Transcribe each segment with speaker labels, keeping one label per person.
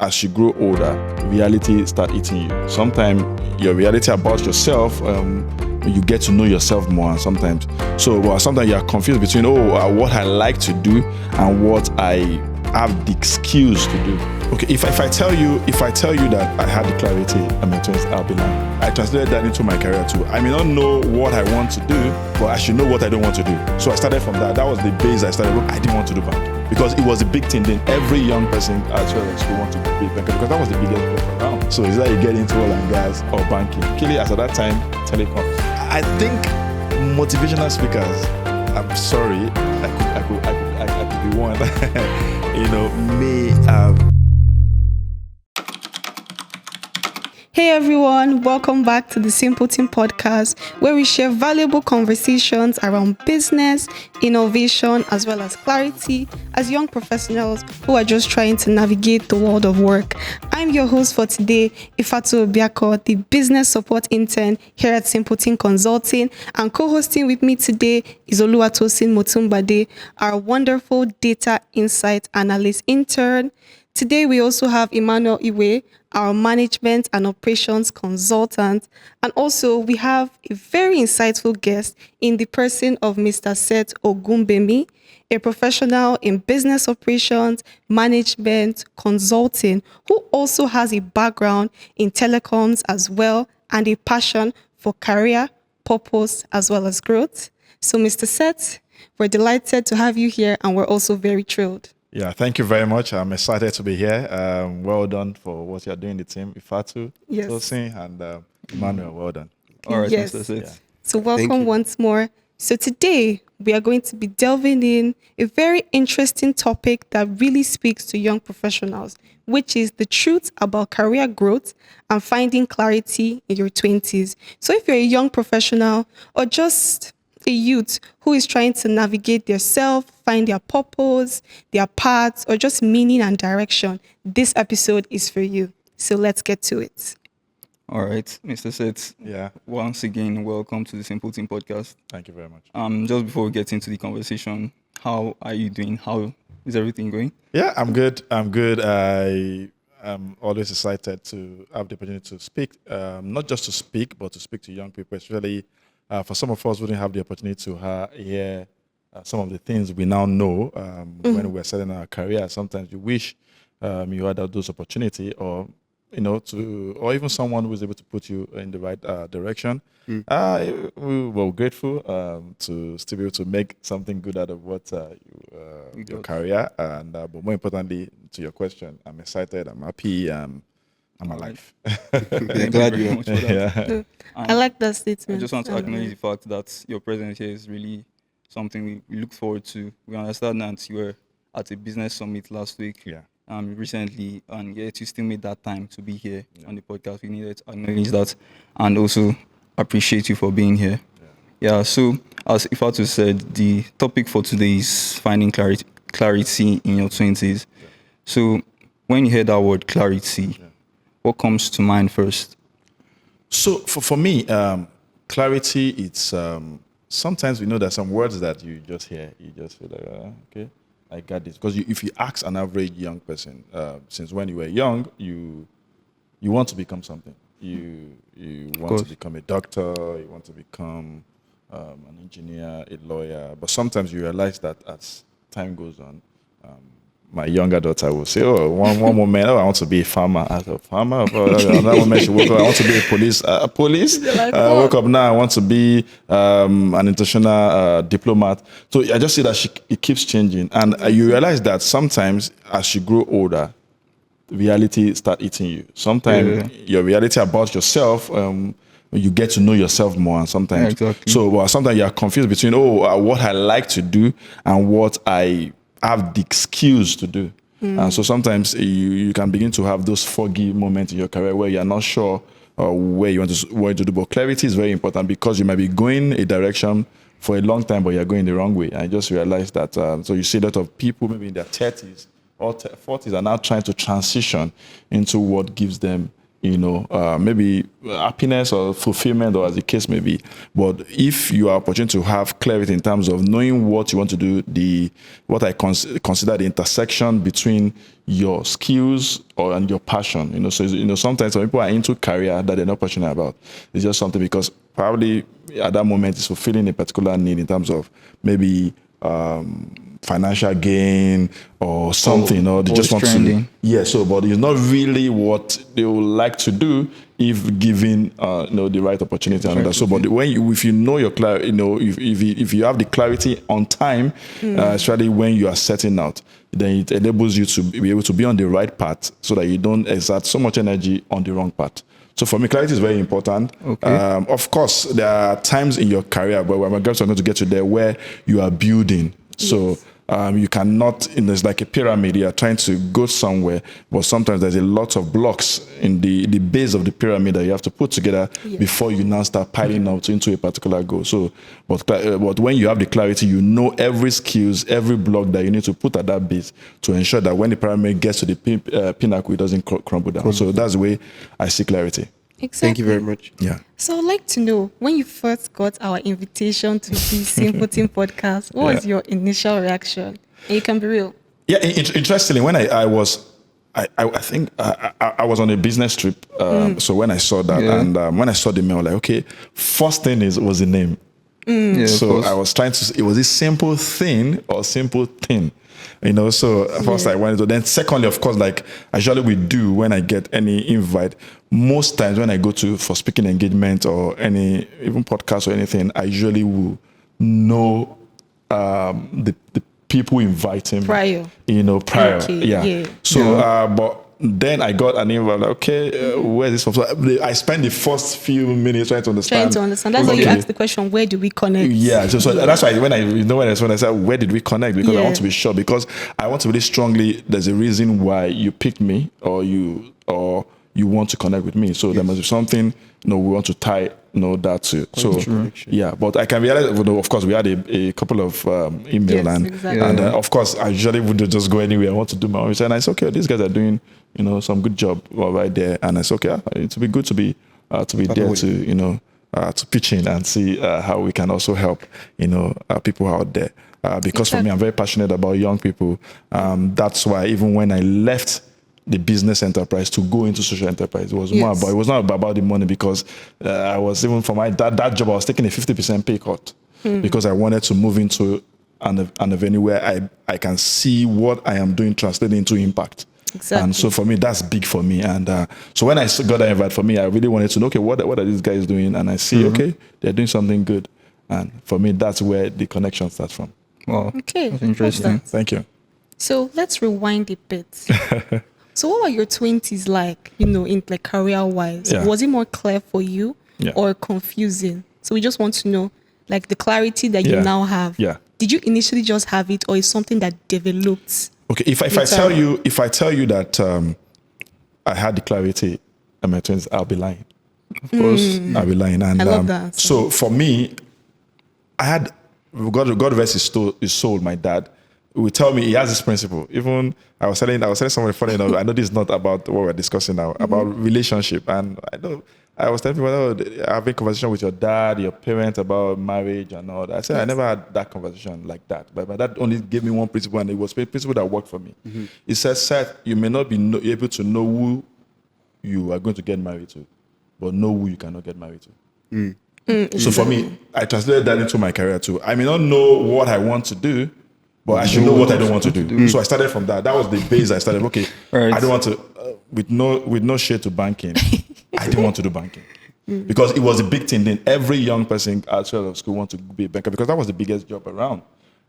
Speaker 1: as you grow older, reality start eating you. Sometimes your reality about yourself, you get to know yourself more, and sometimes you are confused between what I like to do and what I have the skills to do. Okay, if I tell you that I had the clarity and my twins, I'll be lying. I translated that into my career too. I may not know what I want to do, but I should know what I don't want to do. So I started from that. That was the base I started with. I didn't want to do bank because it was a big thing then. Every young person as well as school wanted to be a banker because that was the biggest place around. So is that you get into oil and gas or banking? Clearly, as at that time, telecoms. I think motivational speakers, I'm sorry, I could be one, may have.
Speaker 2: Hey everyone, welcome back to the Simple Team podcast, where we share valuable conversations around business, innovation, as well as clarity as young professionals who are just trying to navigate the world of work. I'm your host for today, Ifeatu Obiako, the business support intern here at Simple Team Consulting, and co-hosting with me today is Tosin Motunbade, our wonderful data insight analyst intern. Today, we also have Emmanuel, Iwere, our management and operations consultant. And also, we have a very insightful guest in the person of Mr. Seth Ogungbemi, a professional in business operations, management, consulting, who also has a background in telecoms as well and a passion for career, purpose, as well as growth. So, Mr. Seth, we're delighted to have you here, and we're also very thrilled.
Speaker 1: Yeah, thank you very much. I'm excited to be here. Well done for what you're doing, the team. Ifeatu,
Speaker 2: Yes.
Speaker 1: Tosin, and Emmanuel, well done.
Speaker 3: All right,
Speaker 2: Yes.
Speaker 3: Mr. Seth.
Speaker 1: Yeah.
Speaker 2: So welcome once more. So today we are going to be delving in a very interesting topic that really speaks to young professionals, which is the truth about career growth and finding clarity in your 20s. So if you're a young professional or just a youth who is trying to navigate their self, find their purpose, their paths, or just meaning and direction, this episode is for you. So let's get to it.
Speaker 3: All right, Mr. Seth.
Speaker 1: Yeah.
Speaker 3: Once again, welcome to the Simple Team podcast.
Speaker 1: Thank you very much.
Speaker 3: Just before we get into the conversation, how are you doing? How is everything going?
Speaker 1: Yeah, I'm good. I am always excited to have the opportunity to speak, not just to speak, but to speak to young people, especially for some of us who didn't have the opportunity to hear some of the things we now know when we're setting our career. Sometimes you wish you had those opportunity, or or even someone who was able to put you in the right direction. We were grateful to still be able to make something good out of what your career, and but more importantly, to your question, I'm excited. I'm happy. I'm alive.
Speaker 3: Glad you very much for that.
Speaker 1: Yeah.
Speaker 2: I like that statement.
Speaker 3: I just want to acknowledge the fact that your presence here is really something we look forward to. We understand that you were at a business summit last week.
Speaker 1: Yeah.
Speaker 3: Recently, and yet you still made that time to be here on the podcast. We needed to acknowledge that and also appreciate you for being here. Yeah, so as Ifeatu said, the topic for today is finding clarity in your 20s. So when you hear that word clarity, what comes to mind first?
Speaker 1: So for me, clarity, it's sometimes we know there's some words that you just hear, you just feel like, okay, I got this. Because if you ask an average young person, since when you were young, you want to become something. You want to become a doctor, you want to become an engineer, a lawyer. But sometimes you realize that as time goes on, my younger daughter will say, one moment, I want to be a farmer. As a farmer. Another moment, she woke up, I want to be a police. Woke up now, I want to be an international diplomat. So I just see that it keeps changing. And you realize that sometimes as you grow older, reality start eating you. Sometimes your reality about yourself, you get to know yourself more, and sometimes.
Speaker 3: Exactly.
Speaker 1: So sometimes you are confused between what I like to do and what I have the skills to do. And so sometimes you can begin to have those foggy moments in your career where you're not sure where you want to do. But clarity is very important because you might be going a direction for a long time, but you're going the wrong way. I just realized that. So you see a lot of people maybe in their 30s or 40s are now trying to transition into what gives them maybe happiness or fulfillment, or as the case may be. But if you are opportunity to have clarity in terms of knowing what you want to do, what I consider the intersection between your skills and your passion. So sometimes some people are into career that they're not passionate about. It's just something because probably at that moment it's fulfilling a particular need in terms of maybe financial gain or something, or they just want to. Yeah, but it's not really what they would like to do if given the right opportunity and all that. So, but if you know your clarity, if you have the clarity on time, especially when you are setting out, then it enables you to be able to be on the right path so that you don't exert so much energy on the wrong path. So for me, clarity is very important.
Speaker 3: Okay.
Speaker 1: Of course, there are times in your career, but I'm going to get to there, where you are building. So you cannot, it's like a pyramid, you are trying to go somewhere, but sometimes there's a lot of blocks in the base of the pyramid that you have to put together before you now start piling up into a particular goal. So, but when you have the clarity, you know every skills, every block that you need to put at that base to ensure that when the pyramid gets to the pinnacle, it doesn't crumble down. So that's the way I see clarity.
Speaker 2: Exactly.
Speaker 4: Thank you very much.
Speaker 1: Yeah.
Speaker 2: So I'd like to know, when you first got our invitation to the Simple Team podcast, what was your initial reaction? And you can be real.
Speaker 1: Yeah, interestingly, when I think I was on a business trip. So when I saw that, and when I saw the mail, like, okay, first thing was the name. So I was trying to, it was a simple thing or simple thing. So first I wanted to, then secondly, of course, like I usually would do when I get any invite, most times when I go for speaking engagement or any, even podcast or anything, I usually will know the people inviting me.
Speaker 2: Prior.
Speaker 1: Prior.
Speaker 2: Okay,
Speaker 1: Yeah. So, but then I got an invite, like, okay, where is this from? So I spent the first few minutes trying to understand.
Speaker 2: That's why you asked the question, where do we connect?
Speaker 1: Yeah, so that's why when I said, where did we connect? Because I want to be sure, because I want to really strongly, there's a reason why you picked me or you want to connect with me. So there must be something, we want to tie that to. So yeah, but I can realize, of course, we had a couple of email and of course I usually wouldn't just go anywhere. I want to do my own research, and I said, okay, these guys are doing some good job right there, and I said, okay, it would be good to be there to pitch in and see how we can also help people out there, because for me, I'm very passionate about young people. That's why even when I left the business enterprise to go into social enterprise, it was more about, it was not about the money, because I was, even for that job, I was taking a 50% pay cut because I wanted to move into an avenue where I can see what I am doing translating into impact.
Speaker 2: Exactly.
Speaker 1: And so for me, that's big for me. And so when I got that invite, for me, I really wanted to know, okay, what are these guys doing? And I see, okay, they're doing something good. And for me, that's where the connection starts from.
Speaker 3: Wow.
Speaker 2: Okay.
Speaker 3: That's interesting.
Speaker 1: Thank you.
Speaker 2: So let's rewind a bit. So what were your 20s like, in like career-wise?
Speaker 1: Yeah.
Speaker 2: Was it more clear for you or confusing? So we just want to know, like, the clarity that you now have.
Speaker 1: Yeah.
Speaker 2: Did you initially just have it, or is something that developed?
Speaker 1: Okay, if I tell you that I had the clarity in my 20s, I'll be lying.
Speaker 3: Of course.
Speaker 1: I'll be lying. And
Speaker 2: I love that.
Speaker 1: So for me, I had God rest his soul, my dad would tell me, he has this principle. Even I was telling someone, funny enough, I know this is not about what we're discussing now, about relationship. And I was telling people, having conversation with your dad, your parents about marriage and all that. I said, I never had that conversation like that. But my dad only gave me one principle, and it was a principle that worked for me. He said, Seth, you may not be able to know who you are going to get married to, but know who you cannot get married to. So for me, I translated that into my career too. I may not know what I want to do, but I should know what I don't want to do. So I started from that. That was the base I started. Okay, I don't want to, with no shade to banking, I didn't want to do banking. Because it was a big thing. Then every young person outside of school wanted to be a banker, because that was the biggest job around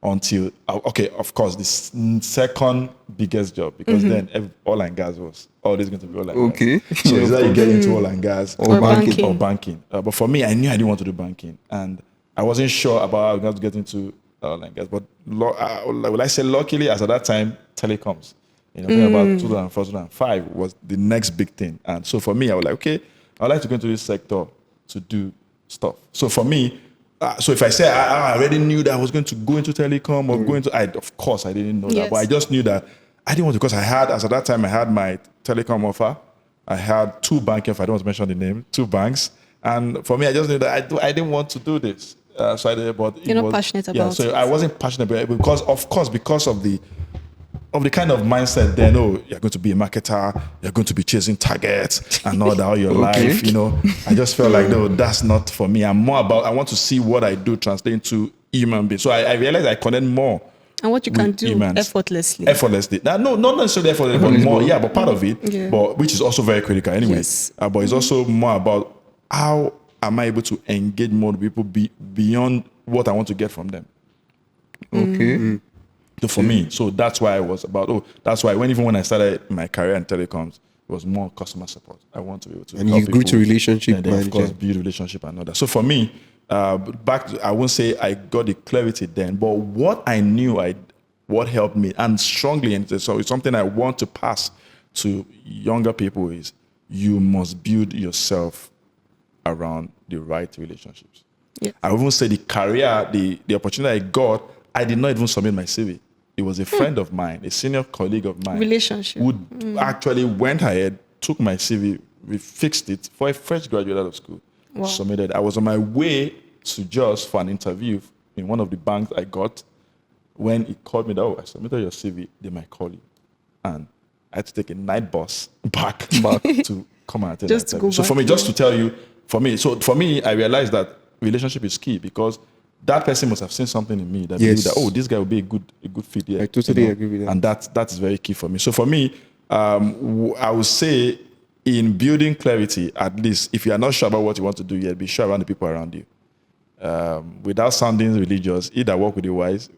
Speaker 1: until, okay, of course, the second biggest job, because then oil and gas was always going to be oil and gas. So it's like you get into oil and gas
Speaker 2: or
Speaker 1: banking. But for me, I knew I didn't want to do banking. And I wasn't sure about how I was going to get into oil and gas. But will I say luckily, as at that time, telecoms. About 2004, 2005 was the next big thing. And so for me, I was like, okay, I'd like to go into this sector to do stuff. So for me, so if I say I already knew that I was going to go into telecom or go into, of course I didn't know that, but I just knew that I didn't want to, because as at that time I had my telecom offer, I had 2 banking, if I don't want to mention the name, 2 banks. And for me, I just knew that I didn't want to do this. So I did, but
Speaker 2: You're not passionate about
Speaker 1: so
Speaker 2: it.
Speaker 1: I wasn't passionate about it because, of course, because of the kind of mindset then, you're going to be a marketer, you're going to be chasing targets and all that all your life, I just felt like, no, that's not for me. I'm more about, I want to see what I do translate into human being. So I realized I connect more.
Speaker 2: And what you can do
Speaker 1: humans.
Speaker 2: effortlessly.
Speaker 1: Now, no, not necessarily effortlessly, but more, but part of it, but which is also very critical anyway.
Speaker 2: Yes.
Speaker 1: But it's also more about how am I able to engage more people beyond what I want to get from them.
Speaker 3: Okay.
Speaker 1: So for me, so that's why I was about, that's why even when I started my career in telecoms, it was more customer support. I want to be able to
Speaker 4: And
Speaker 1: help
Speaker 4: you grew to
Speaker 1: people,
Speaker 4: relationship
Speaker 1: and then, of course,
Speaker 4: manager.
Speaker 1: build relationship and all that. So for me, I won't say I got the clarity then, but what I knew, what helped me, and strongly, and so it's something I want to pass to younger people is you must build yourself around the right relationships.
Speaker 2: Yeah.
Speaker 1: I won't say the career, the opportunity I got, I did not even submit my CV. It was a friend of mine, a senior colleague of mine,
Speaker 2: Relationship.
Speaker 1: who actually went ahead, took my CV, we fixed it for a fresh graduate out of school, submitted. I was on my way to Jos for an interview in one of the banks I got. When he called me, I submitted your CV, they might call you. And I had to take a night bus back to come and attend
Speaker 2: Just
Speaker 1: that
Speaker 2: to
Speaker 1: interview.
Speaker 2: go
Speaker 1: So for
Speaker 2: back,
Speaker 1: me, just to tell you, for me, I realized that relationship is key because that person must have seen something in me that believed that, this guy will be a good fit here.
Speaker 4: I totally agree with that.
Speaker 1: And that is very key for me. So for me, I would say in building clarity, at least if you are not sure about what you want to do yet, be sure around the people around you. Without sounding religious, either walk with the wise,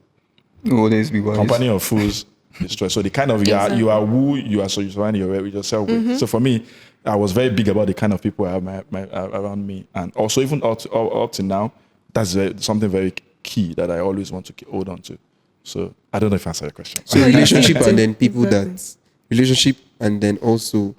Speaker 3: Always be wise.
Speaker 1: company of fools destroy. So the kind of you are who you are, so you surround yourself with. So for me, I was very big about the kind of people I have around me, and also even up to now, that's something very key that I always want to hold on to. So I don't know if I answered your question.
Speaker 4: So relationship and then people
Speaker 2: Exactly.
Speaker 4: relationship and then also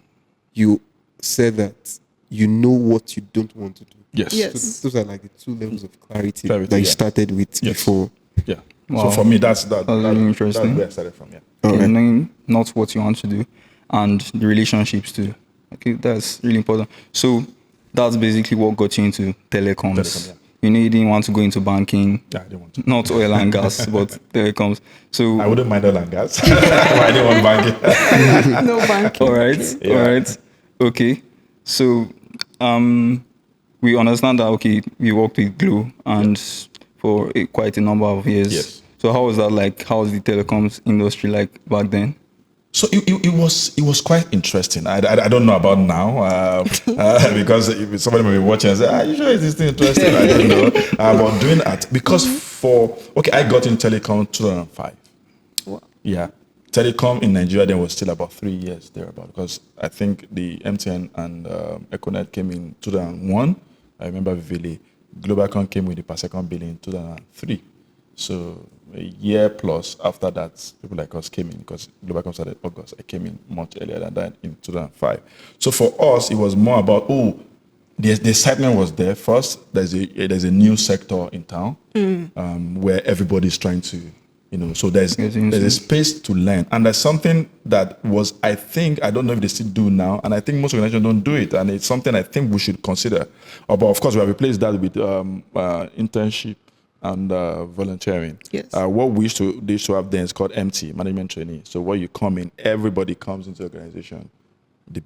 Speaker 4: you said that you know what you don't want to do.
Speaker 1: Yes.
Speaker 2: Yes.
Speaker 4: So those are like the 2 levels of clarity
Speaker 1: Clarity,
Speaker 4: that you
Speaker 1: yeah.
Speaker 4: started with
Speaker 1: Yes.
Speaker 4: before.
Speaker 1: Yeah.
Speaker 3: Wow.
Speaker 1: So for me, that's
Speaker 3: really interesting.
Speaker 1: That's where I started from. Yeah.
Speaker 3: Okay, knowing not what you want to do and the relationships too. Okay, that's really important. So that's basically what got you into telecoms.
Speaker 1: Telecom, yeah.
Speaker 3: You know, you didn't want to go into banking,
Speaker 1: Yeah, I didn't want to.
Speaker 3: not oil and gas, but telecoms. So
Speaker 1: I wouldn't mind oil and gas. But I didn't want banking.
Speaker 2: No banking.
Speaker 3: all right,
Speaker 1: Yeah.
Speaker 3: all right, okay. So we understand that. Okay, we worked with Glow and for quite a number of years.
Speaker 1: Yes.
Speaker 3: So how was that like? How was the telecoms industry like back then?
Speaker 1: So it was quite interesting. I don't know about now because if somebody may be watching and say, "Are you sure is this thing interesting?" I don't know. But doing that because I got in telecom 2005.
Speaker 2: Wow.
Speaker 1: Yeah, telecom in Nigeria then was still about 3 years thereabout because I think the MTN and Econet came in 2001. I remember vividly. Globalcom came with the per second bill in 2003. So a year plus after that, people like us came in because Globalcom started August. I came in much earlier than that in 2005. So for us, it was more about, the excitement was there. First, there's a new sector in town where everybody's trying to, so there's a space to learn. And there's something that was, I think, I don't know if they still do now, and I think most organizations don't do it. And it's something I think we should consider. But of course, we have replaced that with internship and volunteering.
Speaker 2: Yes.
Speaker 1: What they used to have then is called MT, management trainee. So where you come in, everybody comes into the organization.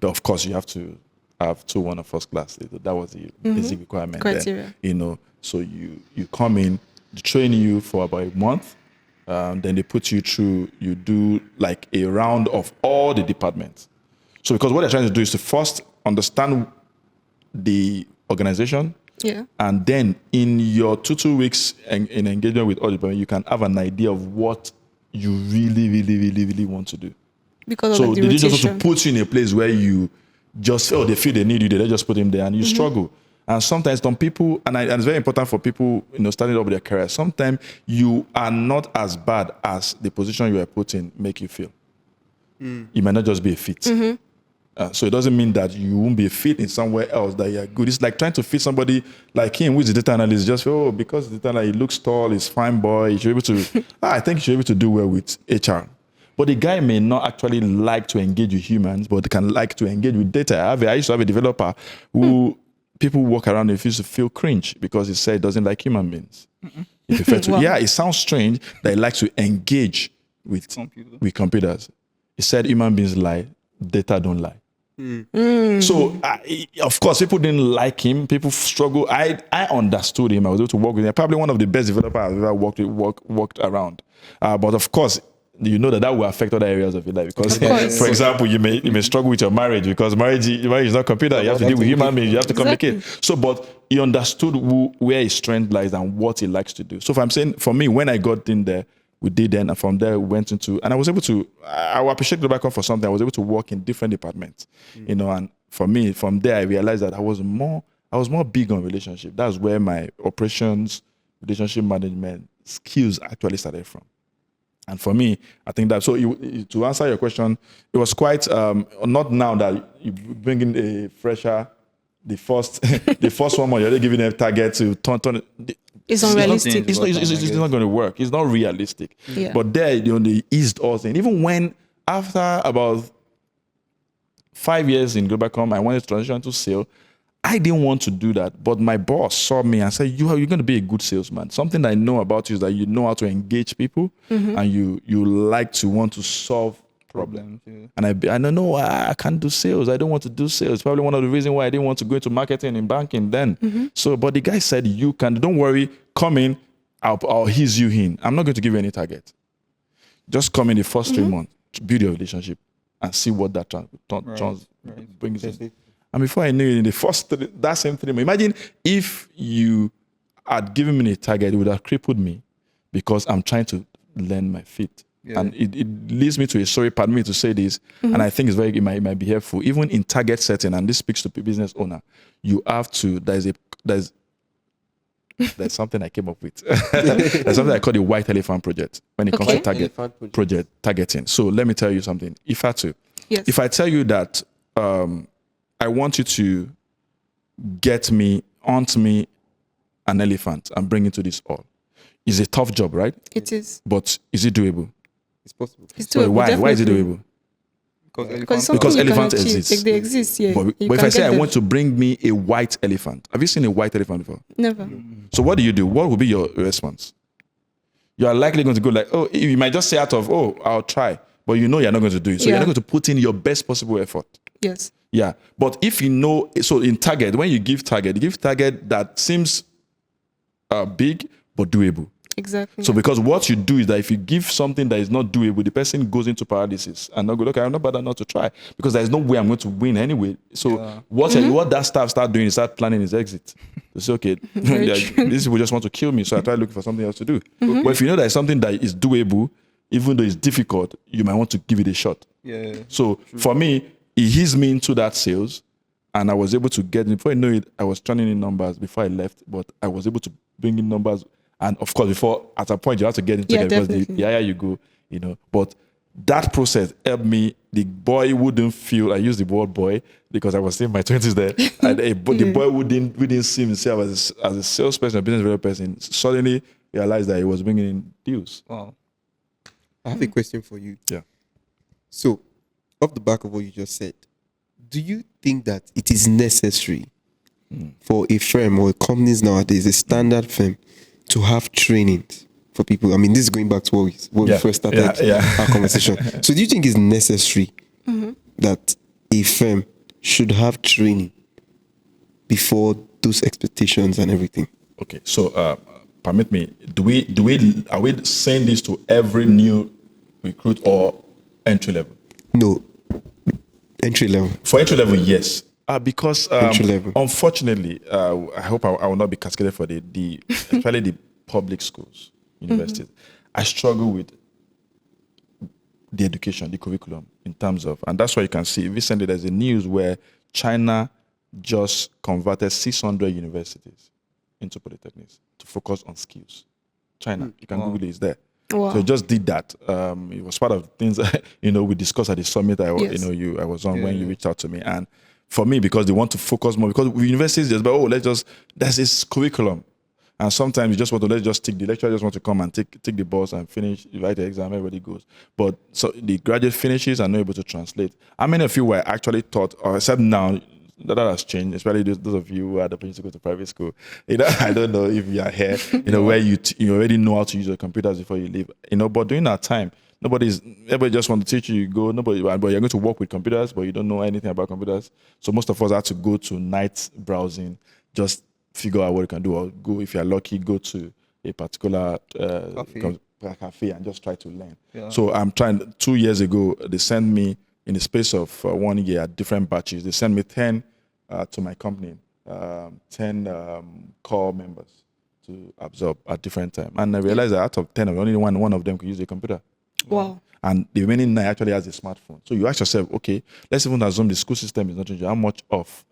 Speaker 1: Of course, you have to have 2-1 or first class. That was the basic requirement.
Speaker 2: Criteria.
Speaker 1: Then, so you come in, they train you for about a month. Then they put you through, you do like a round of all the departments. So because what they're trying to do is to first understand the organization, and then in your 2 weeks in engagement with all the departments, you can have an idea of what you really, really, really, really want to do.
Speaker 2: Because
Speaker 1: so
Speaker 2: of the
Speaker 1: they just
Speaker 2: rotation.
Speaker 1: want to put you in a place where you just feel they feel they need you, they just put them there and you struggle. And sometimes some people, and it's very important for people, starting up their career, sometimes you are not as bad as the position you are put in make you feel. You might not just be a fit. So it doesn't mean that you won't be a fit in somewhere else that you're good. It's like trying to fit somebody like him, who is a data analyst, just because the data analyst, he looks tall, he's fine boy, he should be able to, I think he should be able to do well with HR. But the guy may not actually like to engage with humans, but can like to engage with data. I used to have a developer who people walk around and used to feel cringe because he said he doesn't like human beings. He prefer to,
Speaker 2: Wow.
Speaker 1: it sounds strange that he likes to engage with computers. He said human beings lie, data don't lie. So, of course, people didn't like him. People struggle. I understood him. I was able to work with him. Probably one of the best developers I've ever worked around. But of course, you know that will affect other areas of your life. Because, for example, you may struggle with your marriage because marriage is not computer. You have to deal with human beings. You have to communicate. So, but he understood where his strength lies and what he likes to do. So, if I'm saying, for me, when I got in there, we did then, and from there we went into, and I was able to, I will appreciate Obiako for something. I was able to work in different departments, and for me, from there I realized that I was more big on relationship. That's where my operations, relationship management skills actually started from. And for me, I think that, so to answer your question, it was quite, not now that you bring in a fresher, the first one, you're already giving a target to turn
Speaker 2: It's unrealistic.
Speaker 1: It's not going to work. It's not realistic.
Speaker 2: Yeah.
Speaker 1: But there, they eased us in. Even when, after about 5 years in Globalcom, I wanted to transition to sales. I didn't want to do that, but my boss saw me and said, you're going to be a good salesman. Something that I know about you is that you know how to engage people and you like to want to solve problems.
Speaker 3: Yeah.
Speaker 1: And I don't know, I can't do sales. I don't want to do sales. Probably one of the reasons why I didn't want to go into marketing and banking then. So, but the guy said, you can, don't worry, come in, I'll ease you in. I'm not going to give you any target. Just come in the first 3 months, build your relationship and see what that brings in. And before I knew it, in the first that same 3 months, imagine if you had given me a target, it would have crippled me because I'm trying to learn my feet. Yeah. And it leads me to a story, pardon me to say this, and I think it might be helpful. Even in target setting, and this speaks to the business owner, you have to, there's something I came up with. There's something I call the white elephant project when it comes to targeting. So let me tell you something. Ifeatu, if I tell you that I want you to hunt me an elephant and bring it to this hall, it's a tough job, right?
Speaker 2: It is.
Speaker 1: But is it doable?
Speaker 4: It's possible.
Speaker 2: It's doable.
Speaker 1: Why is it doable? Because elephants exist.
Speaker 2: Like they exist, yeah.
Speaker 1: But if I say I want to bring me a white elephant, have you seen a white elephant before?
Speaker 2: Never.
Speaker 1: So what do? What would be your response? You are likely going to go like, you might just say out of, I'll try. But you know you're not going to do it. So you're not going to put in your best possible effort.
Speaker 2: Yes.
Speaker 1: Yeah. But if you know, so in target, when you give target that seems big but doable.
Speaker 2: Exactly.
Speaker 1: So because what you do is that if you give something that is not doable, the person goes into paralysis and not go, okay, I'm not bother not to try because there's no way I'm going to win anyway. So what that staff start doing is start planning his exit. They say, okay, these people just want to kill me, so I try looking for something else to do. But if you know there's something that is doable, even though it's difficult, you might want to give it a shot.
Speaker 3: Yeah.
Speaker 1: So for me, he eased me into that sales, and I was able to get, before I know it, I was turning in numbers before I left, but I was able to bring in numbers. And of course, at a point, you have to get into it because the higher you go, But that process helped me. The boy wouldn't feel, I use the word boy because I was in my 20s there, and the boy wouldn't see himself as a salesperson, a business development person. Suddenly realized that he was bringing in deals.
Speaker 3: Wow.
Speaker 4: I have a question for you.
Speaker 1: Yeah.
Speaker 4: So, off the back of what you just said, do you think that it is necessary for a firm or companies nowadays, a standard firm, to have trainings for people? I mean, this is going back to what we first started our conversation. So do you think it's necessary that a firm should have training before those expectations and everything?
Speaker 1: Okay, so permit me, are we saying this to every new recruit or entry level?
Speaker 4: No, entry level.
Speaker 1: For entry level, yes. Because unfortunately, I hope I will not be cascaded for especially the public schools, universities. I struggle with the education, the curriculum in terms of, and that's why you can see recently there's a news where China just converted 600 universities into polytechnics to focus on skills. China, you can Google it, it's there.
Speaker 2: Wow.
Speaker 1: So it just did that. It was part of the things we discussed at the summit. I was on when you reached out to me, and for me, because they want to focus more, because with universities, there's this curriculum. And sometimes you just want to the lecturer just want to come and take the bus and finish, write the exam, everybody goes. But so the graduate finishes and not able to translate. How many of you were actually taught, or except now, that has changed, especially those of you who had the opportunity to go to private school. I don't know if you are here, where you already know how to use your computers before you leave. But during that time, everybody just want to teach you. You go, but you're going to work with computers, but you don't know anything about computers. So most of us had to go to night browsing, just figure out what you can do, or go, if you're lucky, go to a particular cafe and just try to learn. Yeah. So I'm trying. 2 years ago, they sent me in the space of 1 year at different batches. They sent me 10 to my company, 10 core members to absorb at different times. And I realized that out of 10, only one of them could use a computer.
Speaker 2: Wow.
Speaker 1: And the remaining 9 actually has a smartphone. So you ask yourself, okay, let's even assume the school system is not changing. How much of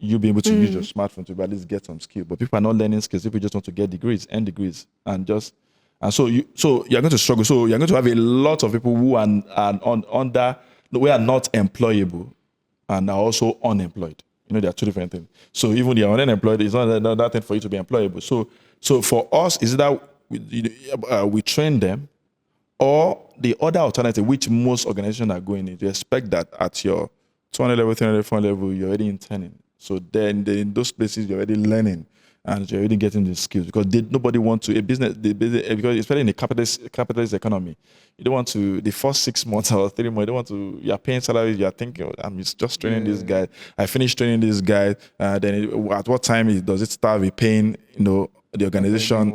Speaker 1: you be able to use your smartphone to at least get some skill? But people are not learning skills. People just want to get degrees, end degrees, and so you're going to struggle. So you're going to have a lot of people who are not employable and are also unemployed. There are two different things. So even the unemployed is not that thing for you to be employable. So for us, is that we train them, or the other alternative, which most organizations are going in, you expect that at your 200 level, 300, 400 level, you're already interning. So then in those places, you're already learning and you're already getting the skills, because nobody wants to, because especially in the capitalist economy, you don't want to, the first 6 months or 3 months, you don't want to, you're paying salaries, you're thinking, I'm just training this guy. I finished training this guy. Then at what time does it start repaying, the organization,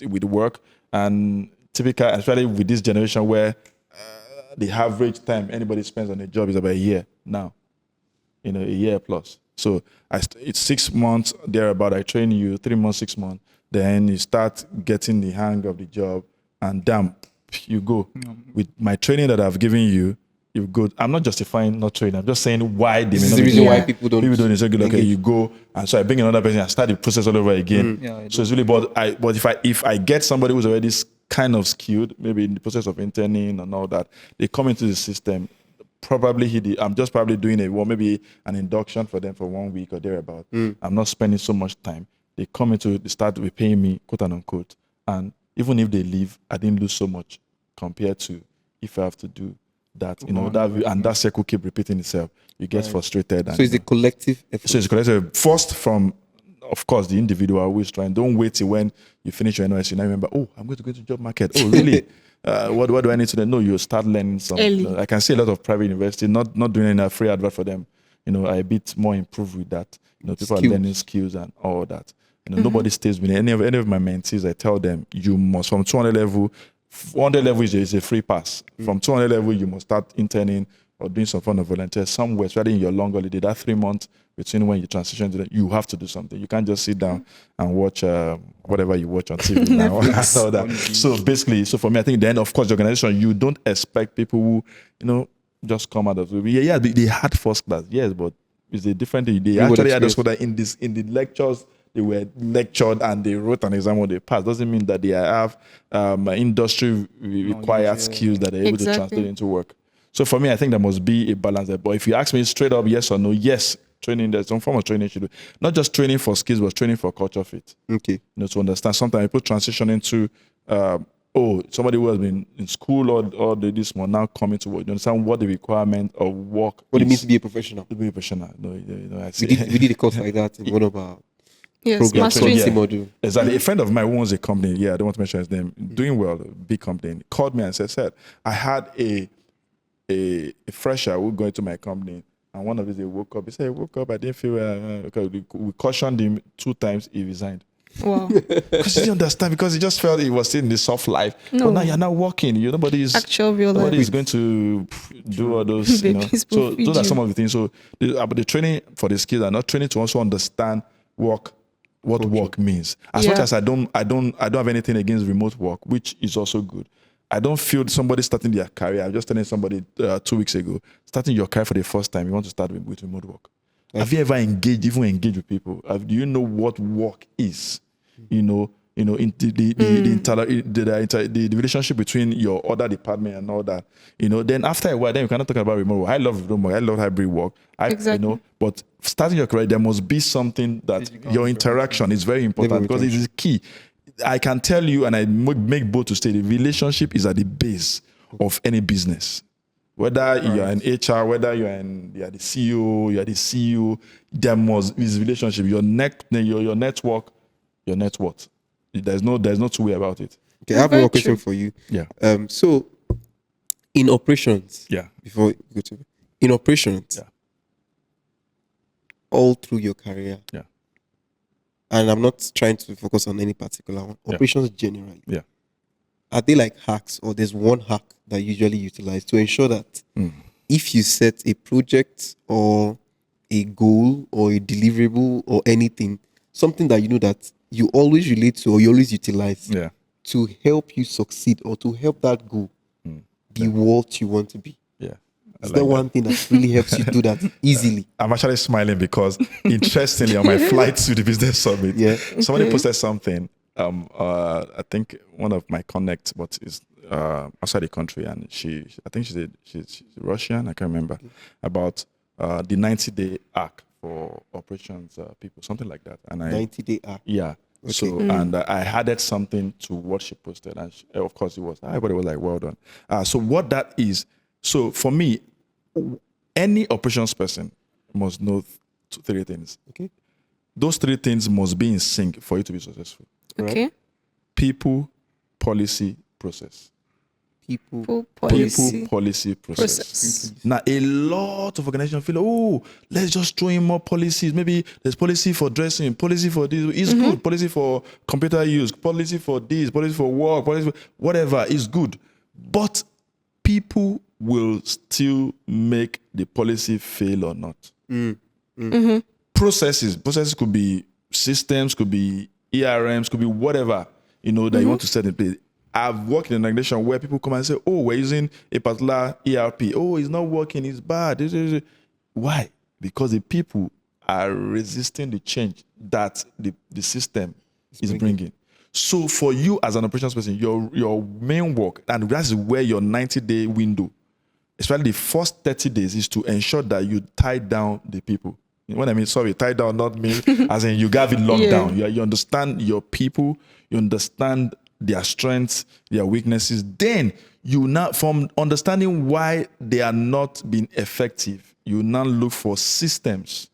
Speaker 1: with work? And typical, especially with this generation where the average time anybody spends on a job is about a year now, a year plus. So it's 6 months thereabout. I train you 3 months, 6 months. Then you start getting the hang of the job, and damn, you go. With my training that I've given you, you go. I'm not justifying not training. I'm just saying why they may not.
Speaker 4: The reason why people don't.
Speaker 1: People don't. It's okay. You go, and so I bring another person and start the process all over again. So it's really. But if I get somebody who's already kind of skilled, maybe in the process of interning and all that, they come into the system. Probably I'm just probably doing maybe an induction for them for 1 week or thereabout. I'm not spending so much time. They start repaying me, quote and unquote. And even if they leave, I didn't lose so much compared to if I have to do that. That circle keep repeating itself. You get frustrated.
Speaker 4: So it's a collective effort.
Speaker 1: So it's a collective. First from, of course, the individual always trying. Don't wait till when you finish your NYSC. Now remember, I'm going to go to the job market. Oh, really? What do I need to know? No, you start learning some. I can see a lot of private universities not doing any free advert for them. I a bit more improved with that. People are learning skills and all that. Nobody stays with any of my mentees. I tell them, you must, from 200 level, 100 level is a free pass. From 200 level, you must start interning or doing some form of volunteer somewhere, especially in your long holiday. That 3 months between when you transition to that, you have to do something. You can't just sit down and watch whatever you watch on TV now. All that. So basically, for me, I think then, of course, the organization, you don't expect people who, just come out of it. Yeah, they had first class, yes, but it's a different thing. They actually had us that in the lectures, they were lectured and they wrote an exam or they passed. Doesn't mean that they have industry required skills that they're able to translate into work. So for me, I think there must be a balance there. But if you ask me straight up, yes or no, yes, training, there's some form of training you should do. Not just training for skills, but training for culture fit.
Speaker 4: Okay.
Speaker 1: To understand. Sometimes people transition into, somebody who has been in school or this one now coming to work. You understand what the requirement of work
Speaker 4: What it means to be a professional.
Speaker 1: To be a professional. I see.
Speaker 4: We did a course like that in one of our
Speaker 2: programs.
Speaker 1: Module. Exactly. A friend of mine who owns a company, I don't want to mention his name, doing well, big company, called me and said, I had a fresher who go into my company, and one of these, they woke up. He said, I woke up, I didn't feel well. We cautioned him 2 times, he resigned.
Speaker 2: Wow.
Speaker 1: Because he didn't understand, because he just felt he was still in the soft life. No. But now you're not working. Nobody's going to do all those. So those are some of the things. So the training for the skills are not training to also understand what work means. As much as I don't have anything against remote work, which is also good. I don't feel somebody starting their career. I was just telling somebody 2 weeks ago, starting your career for the first time, you want to start with remote work. Have you ever engaged with people? Do you know what work is? in the relationship between your other department and all that. Then after a while, then you cannot talk about remote work. I love remote work. I love hybrid work.
Speaker 2: Exactly.
Speaker 1: But starting your career, there must be something that your interaction is very important because it is key. I can tell you, and I make both to say, the relationship is at the base of any business. Whether you're in HR, whether you're the CEO, you're the CEO, there must be relationship. Your network, your net worth. There's no two way about it.
Speaker 4: Okay, I have one question for you.
Speaker 1: Yeah.
Speaker 4: So in operations, before you go to in operations, all through your career, and I'm not trying to focus on any particular one. Operations generally, are they like hacks, or there's one hack that you usually utilize to ensure that if you set a project or a goal or a deliverable or anything, something that you know that you always relate to or you always utilize to help you succeed or to help that goal be what you want to be? Is there one thing that really helps you do that easily?
Speaker 1: I'm actually smiling because, interestingly, on my flight to the business summit, somebody posted something. I think one of my connects, but is outside the country, and I think she's Russian. I can't remember about the 90-day arc for operations people, something like that. And
Speaker 4: 90-day arc.
Speaker 1: Yeah. Okay. So and I added something to what she posted, and of course everybody was like, "Well done." So what that is. So for me, any operations person must know three things.
Speaker 4: Okay.
Speaker 1: Those three things must be in sync for you to be successful.
Speaker 2: Okay.
Speaker 1: People, policy, process.
Speaker 4: People,
Speaker 1: policy, process. Now, a lot of organizations feel, let's just throw in more policies. Maybe there's policy for dressing, policy for this. It's good. Policy for computer use, policy for this, policy for work, policy for whatever is good. But people will still make the policy fail or not. Processes could be systems, could be ERMs, could be whatever, that you want to set in place. I've worked in an organization where people come and say, we're using a particular ERP. It's not working, it's bad. Why? Because the people are resisting the change that the system is bringing. So for you as an operations person, your main work, and that's where your 90-day window, especially the first 30 days, is to ensure that you tie down the people. When I mean, tie down, not me, as in you got it locked down. You understand your people, you understand their strengths, their weaknesses. Then you now, from understanding why they are not being effective, you now look for systems.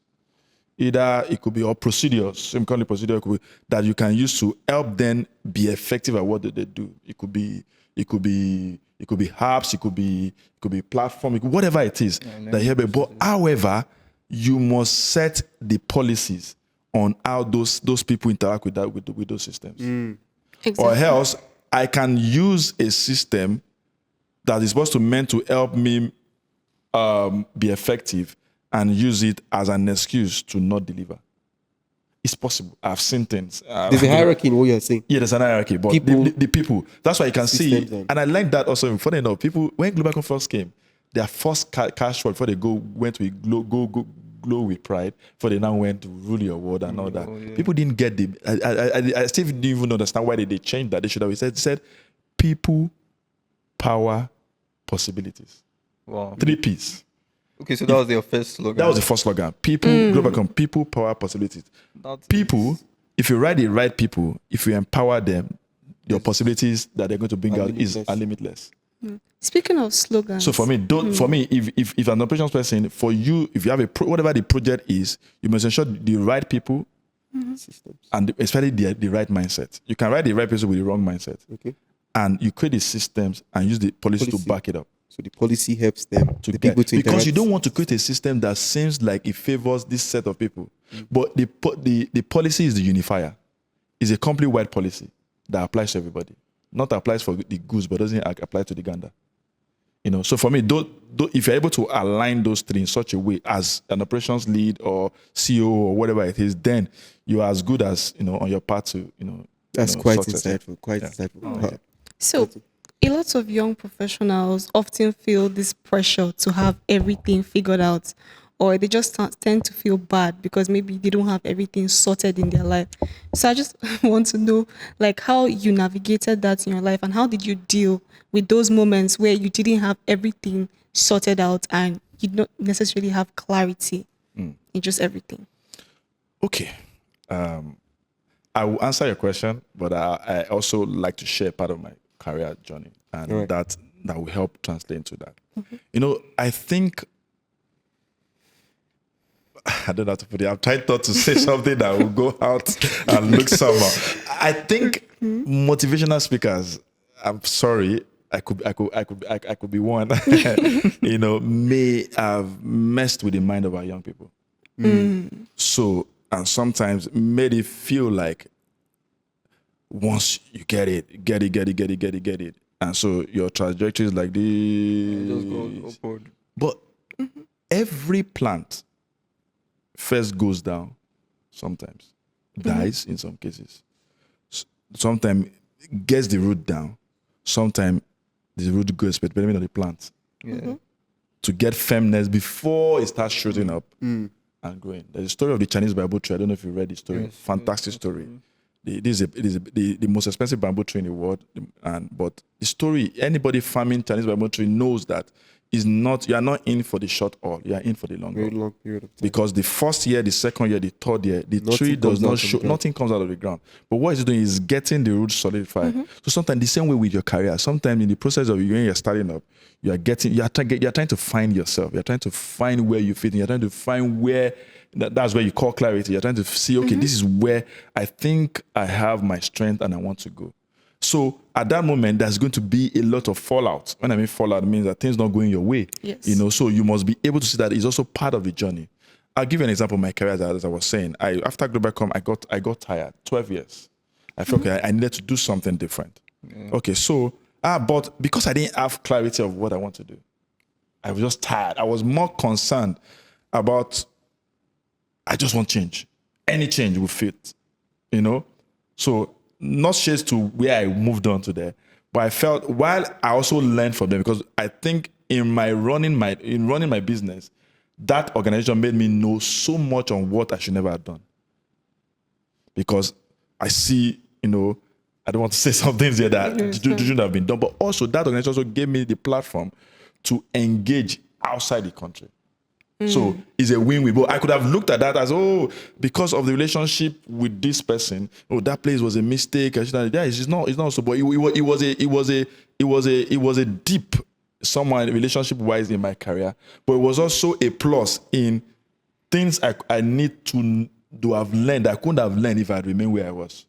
Speaker 1: Either it could be or procedures, same kind of procedure that you can use to help them be effective at what they do. It could be apps, it could be platform, whatever it is that you have. But however, you must set the policies on how those people interact with those systems. Exactly. Or else I can use a system that is supposed to meant to help me be effective and use it as an excuse to not deliver. It's possible. I've seen things.
Speaker 4: There's a hierarchy in what you're saying.
Speaker 1: Yeah, there's an hierarchy, but the people. That's why you can see, and I like that also. Funny enough, people when Globacom first came, their first cash flow before they went to glow with pride, before they now went to rule your world and all that. Yeah. People didn't get I still didn't even understand why they changed that. They should have said people, power, possibilities.
Speaker 3: Wow.
Speaker 1: 3 P's.
Speaker 3: Okay, so that was your first slogan.
Speaker 1: That was the first slogan. People, Globacom, people, power, possibilities. People, if you write the right people, if you empower them, your possibilities that they're going to bring out are limitless.
Speaker 2: Speaking of slogans.
Speaker 1: So for me, if an operations person, for you, if you have whatever the project is, you must ensure the right people and especially the right mindset. You can write the right person with the wrong mindset. Okay. And you create the systems and use the policy to back it up.
Speaker 4: So the policy helps them people to interact.
Speaker 1: Because you don't want to create a system that seems like it favors this set of people. But the policy is the unifier. It's a company-wide policy that applies to everybody. Not applies for the goose, but doesn't apply to the gander. So for me, if you're able to align those three in such a way as an operations lead or CEO or whatever it is, then you're as good as, on your path to,
Speaker 4: That's quite success. Insightful. Quite insightful.
Speaker 2: Okay. So a lot of young professionals often feel this pressure to have everything figured out or they just tend to feel bad because maybe they don't have everything sorted in their life. So I just want to know, like, how you navigated that in your life, and how did you deal with those moments where you didn't have everything sorted out and you don't necessarily have clarity in just everything.
Speaker 1: Okay. I will answer your question, but I also like to share part of my career journey, and
Speaker 4: Right.
Speaker 1: that will help translate into that. You know, I think, I don't know how to put it. I'm trying not to say something that will go out and look somehow. I think motivational speakers, I'm sorry, I could be one, you know, may have messed with the mind of our young people. So, and sometimes made it feel like once you get it. And so your trajectory is like
Speaker 3: Just go
Speaker 1: this.
Speaker 3: upward.
Speaker 1: But every plant first goes down, sometimes dies in some cases. Sometimes gets the root down, sometimes the root goes, but depending on the plant,
Speaker 3: Yeah.
Speaker 1: to get firmness before it starts shooting up and growing. There's a story of the Chinese bamboo tree. I don't know if you read the story.
Speaker 3: Yes,
Speaker 1: Fantastic story. It is the most expensive bamboo tree in the world. But the story, anybody farming Chinese bamboo tree knows that is not, you are not in for the short haul. You are in for the long
Speaker 4: Very
Speaker 1: haul.
Speaker 4: long period of time.
Speaker 1: Because the first year, the second year, the third year, the
Speaker 4: Nothing
Speaker 1: tree does
Speaker 4: comes out
Speaker 1: not
Speaker 4: of the
Speaker 1: show,
Speaker 4: ground.
Speaker 1: nothing comes out of the ground. But what it's doing is getting the roots solidified. So sometimes the same way with your career, sometimes in the process of when you're starting up, you're trying to find yourself. You're trying to find where you fit in. You're trying to find where, that's where you call clarity. You're trying to see, okay, this is where I think I have my strength and I want to go. So at that moment, there's going to be a lot of fallout. When I mean fallout, it means that things not going your way.
Speaker 2: Yes.
Speaker 1: You know, so you must be able to see that it's also part of the journey. I'll give you an example of my career as I was saying. After Globalcom, I got tired. 12 years. I felt okay, I needed to do something different. Okay, so but because I didn't have clarity of what I want to do, I was just tired. I was more concerned about, I just want change. Any change will fit, you know? So not shades to where I moved on to there, but I felt, while I also learned from them, because I think in running my business, that organization made me know so much on what I should never have done. Because I see, you know, I don't want to say some things here that shouldn't have been done, but also that organization also gave me the platform to engage outside the country. So it's a win-win. But I could have looked at that as, because of the relationship with this person, that place was a mistake. It's not so. But it was a deep, somewhat relationship-wise in my career. But it was also a plus in things I need to have learned. I couldn't have learned if I had remained where I was,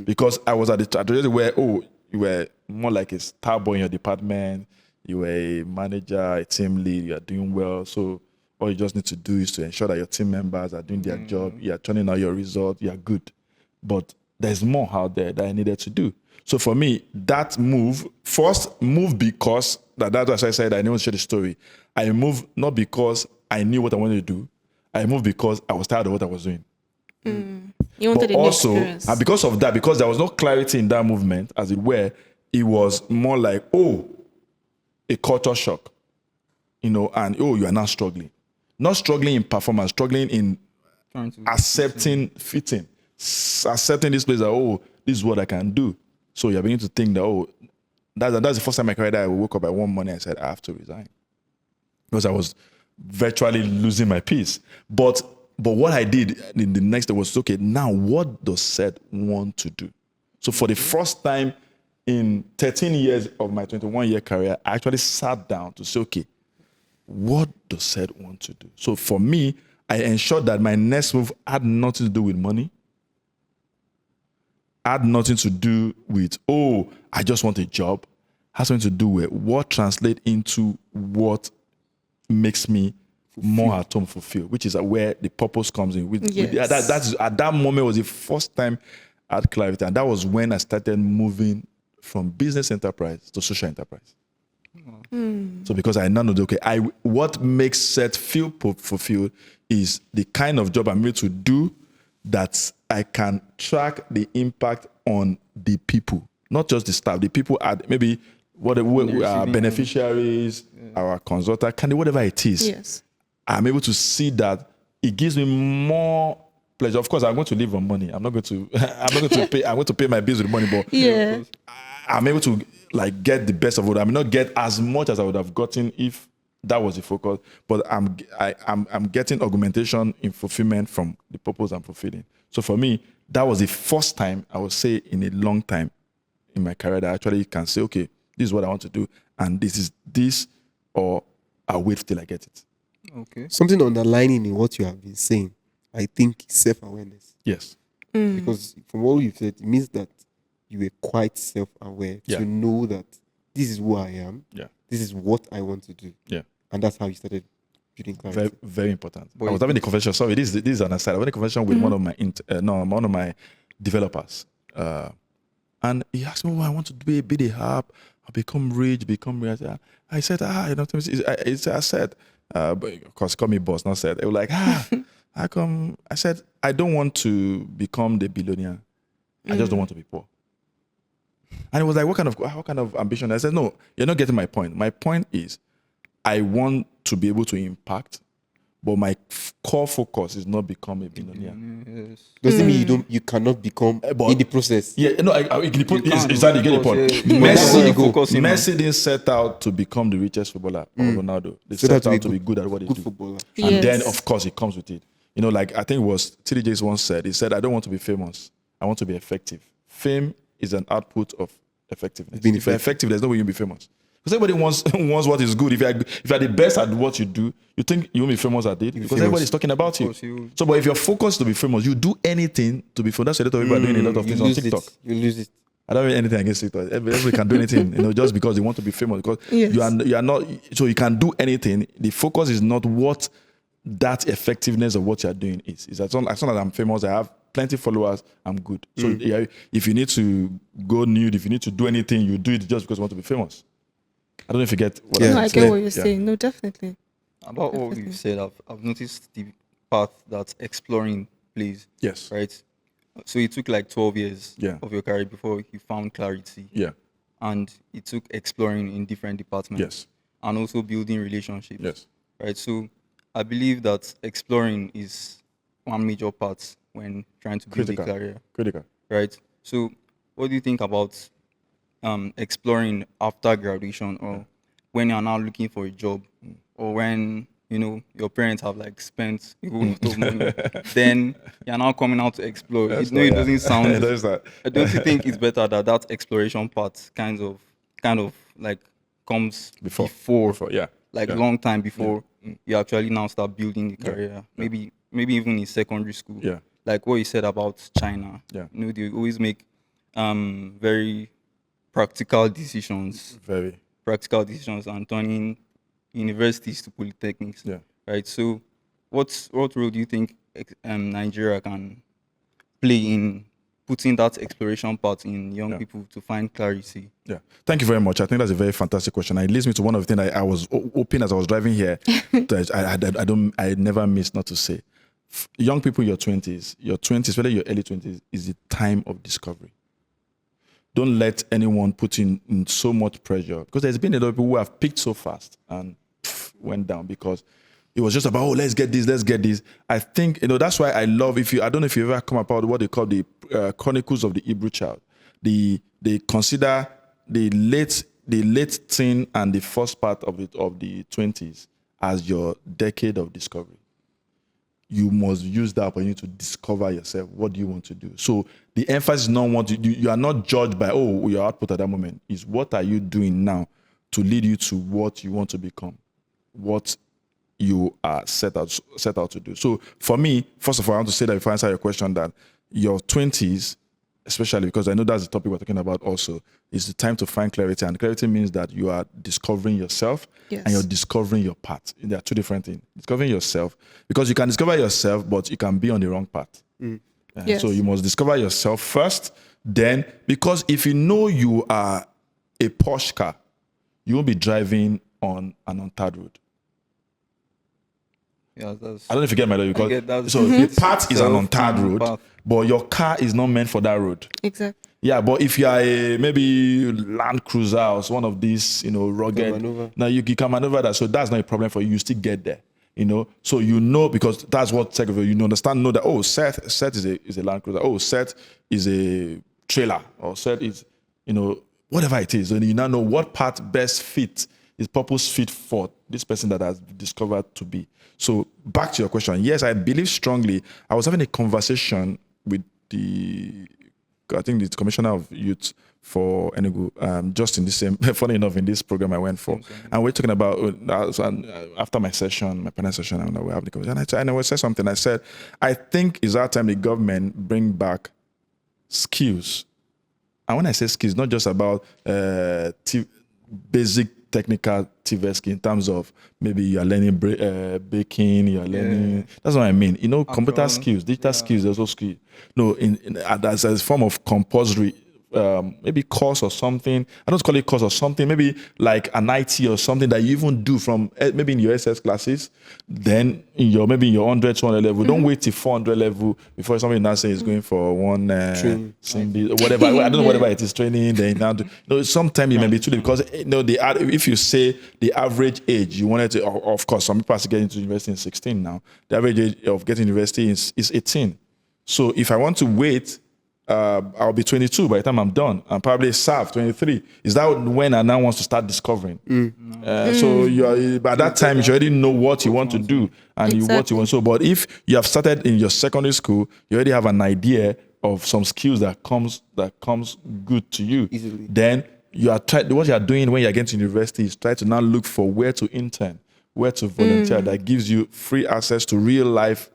Speaker 1: because I was at the trajectory where you were more like a star boy in your department. You were a manager, a team lead. You are doing well, so all you just need to do is to ensure that your team members are doing their job, you are turning out your result, you are good. But there's more out there that I needed to do. So for me, that move because, that's why I said I didn't share the story. I moved not because I knew what I wanted to do. I moved because I was tired of what I was doing.
Speaker 2: You wanted
Speaker 1: But
Speaker 2: a new
Speaker 1: also,
Speaker 2: experience.
Speaker 1: and because of that, because there was no clarity in that movement, as it were, it was more like, a culture shock. You know, and you are now struggling. Not struggling in performance, struggling in
Speaker 3: Trying to
Speaker 1: accepting fitting, accepting this place that, this is what I can do. So you're beginning to think that, that's the first time in my career that I woke up at one morning and said, I have to resign. Because I was virtually losing my peace. But what I did in the next day was, okay, now what does Seth want to do? So for the first time in 13 years of my 21-year career, I actually sat down to say, okay, what does Seth want to do? So for me, I ensured that my next move had nothing to do with money, had nothing to do with, I just want a job. Has something to do with what translates into what makes me more at home fulfilled, which is where the purpose comes in. That's at that moment was the first time I had clarity, and that was when I started moving from business enterprise to social enterprise. So because I now know, okay, what makes Seth feel fulfilled is the kind of job I'm able to do that I can track the impact on the people, not just the staff. The people are maybe our beneficiaries, our consultant, whatever it is.
Speaker 2: Yes.
Speaker 1: I'm able to see that it gives me more pleasure. Of course, I'm going to live on money. I'm not going to pay. I'm going to pay my bills with money, but
Speaker 2: Yeah.
Speaker 1: I'm able to like get the best of it. I may not get as much as I would have gotten if that was the focus, but I'm getting augmentation in fulfillment from the purpose I'm fulfilling. So for me, that was the first time, I would say, in a long time in my career that I actually can say, okay, this is what I want to do, and this is this, or I'll wait till I get it.
Speaker 3: Okay.
Speaker 4: Something underlining in what you have been saying, I think, is self-awareness.
Speaker 1: Yes.
Speaker 4: Because from what you've said, it means that you were quite self-aware
Speaker 1: Yeah.
Speaker 4: to know that this is who I am.
Speaker 1: Yeah.
Speaker 4: This is what I want to do.
Speaker 1: Yeah.
Speaker 4: And that's how you started building clarity.
Speaker 1: Very, very important.
Speaker 3: But
Speaker 1: I was having a conversation. Sorry, this is an aside. I was having a conversation with one of my developers, and he asked me, "I want to build a app. I'll become rich, become rich." I said, I said, but of course, call me boss, not said. They were like, how come? I said, I don't want to become the billionaire. I just don't want to be poor. And it was like, what kind of ambition? I said, no, you're not getting my point. My point is, I want to be able to impact, but my core focus is not become a billionaire.
Speaker 3: Yes.
Speaker 4: Doesn't mean you cannot become
Speaker 1: but-
Speaker 4: in the process.
Speaker 1: Yeah, no, you get the
Speaker 3: of
Speaker 1: point.
Speaker 3: course, yeah. That's what you're focusing on.
Speaker 1: Messi didn't set out to become the richest footballer, or Ronaldo. They
Speaker 4: So
Speaker 1: set
Speaker 4: that
Speaker 1: out to be good at what they
Speaker 4: good
Speaker 1: do.
Speaker 4: footballer.
Speaker 2: Yes.
Speaker 1: And then, of course, it comes with it. You know, like I think it was TDJ's once said, he said, I don't want to be famous. I want to be effective. Fame is an output of effectiveness.
Speaker 4: Being
Speaker 1: If you're effective, there's no way you'll be famous. Because everybody wants what is good. If you're the best at what you do, you think you won't be famous at it because
Speaker 4: famous.
Speaker 1: everybody's talking about you.
Speaker 3: course you-
Speaker 1: So, but if you're focused to be famous, you do anything to be famous. That's why a lot of people are doing a lot of
Speaker 4: You
Speaker 1: things on
Speaker 4: lose
Speaker 1: TikTok.
Speaker 4: it. You lose it.
Speaker 1: I don't have anything against TikTok. Everybody can do anything, just because they want to be famous. Because
Speaker 2: Yes.
Speaker 1: you are not. So you can do anything. The focus is not what that effectiveness of what you are doing is. As long as I'm famous, I have plenty of followers, I'm good. So yeah, if you need to go nude, if you need to do anything, you do it just because you want to be famous. I don't know if you get what
Speaker 4: Yeah.
Speaker 1: I'm
Speaker 2: No, I
Speaker 1: saying.
Speaker 2: get what you're
Speaker 1: Yeah.
Speaker 2: saying. No, definitely.
Speaker 3: About what you said, I've noticed the path that exploring plays.
Speaker 1: Yes.
Speaker 3: Right. So it took like 12 years
Speaker 1: Yeah.
Speaker 3: of your career before you found clarity,
Speaker 1: Yeah.
Speaker 3: and it took exploring in different departments.
Speaker 1: Yes.
Speaker 3: And also building relationships.
Speaker 1: Yes.
Speaker 3: Right. So I believe that exploring is one major part when trying to build a career.
Speaker 1: Critical.
Speaker 3: Right. So what do you think about exploring after graduation, or when you're now looking for a job, or when your parents have like spent a whole lot of money, then you're now coming out to explore? It doesn't sound.
Speaker 1: There's that.
Speaker 3: Don't you think it's better that exploration part kind of like comes before
Speaker 1: Yeah.
Speaker 3: like
Speaker 1: Yeah.
Speaker 3: long time before you actually now start building the career? Maybe even in secondary school.
Speaker 1: Yeah.
Speaker 3: Like what you said about China.
Speaker 1: Yeah.
Speaker 3: They always make very practical decisions and turning universities to polytechnics.
Speaker 1: Yeah.
Speaker 3: Right. So what role do you think Nigeria can play in putting that exploration part in young people to find clarity?
Speaker 1: Yeah. Thank you very much. I think that's a very fantastic question. And it leads me to one of the things I was hoping as I was driving here. That I never miss not to say. Young people in your 20s, whether your early 20s, is the time of discovery. Don't let anyone put in so much pressure, because there's been a lot of people who have picked so fast and went down because it was just about, let's get this. I think, that's why I love, I don't know if you ever come about what they call the Chronicles of the Hebrew Child. They consider the late teen and the first part of the 20s as your decade of discovery. You must use that opportunity to discover yourself. What do you want to do? So the emphasis is not you are not judged by your output at that moment. Is what are you doing now to lead you to what you want to become, what you are set out to do. So for me, first of all, I want to say that if I answer your question, that your 20s, especially because I know that's the topic we're talking about also, is the time to find clarity. And clarity means that you are discovering yourself and you're discovering your path. There are two different things. Discovering yourself, because you can discover yourself, but you can be on the wrong path. So you must discover yourself first. Then, because if you know you are a Porsche car, you won't be driving on an untarred road.
Speaker 3: Yeah,
Speaker 1: I don't know if you get my logic, because so
Speaker 3: Mm-hmm.
Speaker 1: the path is an untarred road,
Speaker 3: path.
Speaker 1: but your car is not meant for that road.
Speaker 2: Exactly.
Speaker 1: Yeah, but if you are maybe Land Cruiser or one of these, rugged,
Speaker 4: maneuver.
Speaker 1: now you can maneuver that. So that's not a problem for you. You still get there. So because that's what tech, you understand, know that, oh, Seth is a Land Cruiser, oh, Seth is a trailer, or Seth is, whatever it is. And you now know what part best fit is purpose fit for this person that has discovered to be. So back to your question. Yes, I believe strongly. I was having a conversation with the Commissioner of Youth for Enugu, just in the same, funny enough, in this program I went for. And we're talking about, after my panel session, and we have the conversation. And I said something. I said, I think it's our time the government bring back skills. And when I say skills, not just about basic technical TVESC in terms of maybe you're learning baking, you're learning, that's what I mean. Computer skills, digital skills, also skills. No, as a form of compulsory, maybe course or something. I don't call it course or something, maybe like an IT or something that you even do from maybe in your SS classes, then in your 100, 200 level. Don't wait till 400 level before somebody now saying is going for one whatever. I don't know, whatever it is, training. Then now, sometimes it may be too late because if you say the average age you wanted to, of course, some people are getting to university in 16 now. The average age of getting to university is 18. So if I want to wait, I'll be 22 by the time I'm done. I'm probably serve 23. Is that when I now want to start discovering? So by that time, you already know what you want to do and what you want. So, but if you have started in your secondary school, you already have an idea of some skills that comes good to you.
Speaker 4: Easily.
Speaker 1: Then what you are doing when you are getting to university is try to now look for where to intern, where to volunteer. That gives you free access to real life,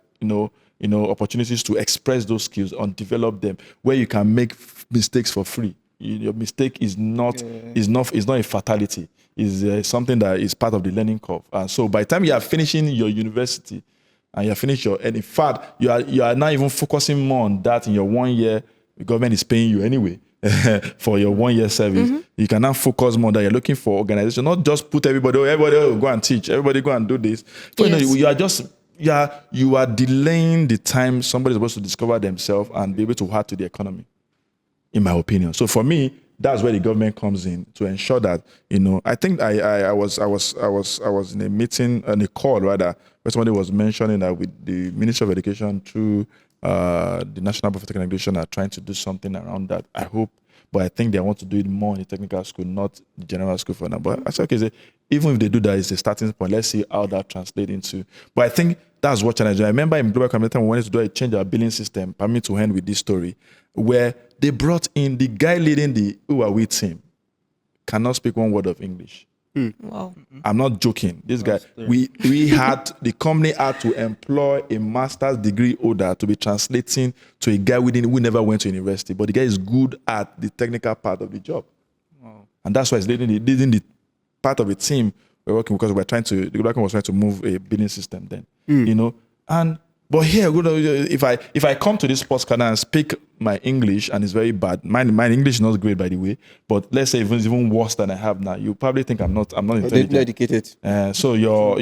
Speaker 1: opportunities to express those skills and develop them, where you can make mistakes for free. Your mistake is not a fatality. Is something that is part of the learning curve. So by the time you are finishing your university and you are finished and in fact you are now even focusing more on that in your 1 year. The government is paying you anyway for your 1 year service. You can now focus more that you're looking for organization, not just put everybody go and teach, everybody go and do this. So, you are delaying the time somebody is supposed to discover themselves and be able to add to the economy, in my opinion. So for me, that's where the government comes in to ensure that, I think I was in a meeting, in a call rather, where somebody was mentioning that with the Ministry of Education through the National Board for Technical Education are trying to do something around that. I hope, but I think they want to do it more in the technical school, not the general school for now. But I said, okay, even if they do that, it's a starting point. Let's see how that translates into. But I think that's what challenge. I remember in Global Community, we wanted to do a change our billing system. Permit me to end with this story, where they brought in the guy leading the Who Are We team, cannot speak one word of English.
Speaker 2: Wow.
Speaker 1: I'm not joking. This guy, the company had to employ a master's degree holder to be translating to a guy who never went to university, but the guy is good at the technical part of the job. Wow. And that's why he's leading the part of the team we're working, because the Global was trying to move a billing system then, But here, if I come to this podcast and speak my English and it's very bad, my English is not great, by the way. But let's say it's even worse than I have now. You probably think I'm not intelligent.
Speaker 4: Educated.
Speaker 1: So your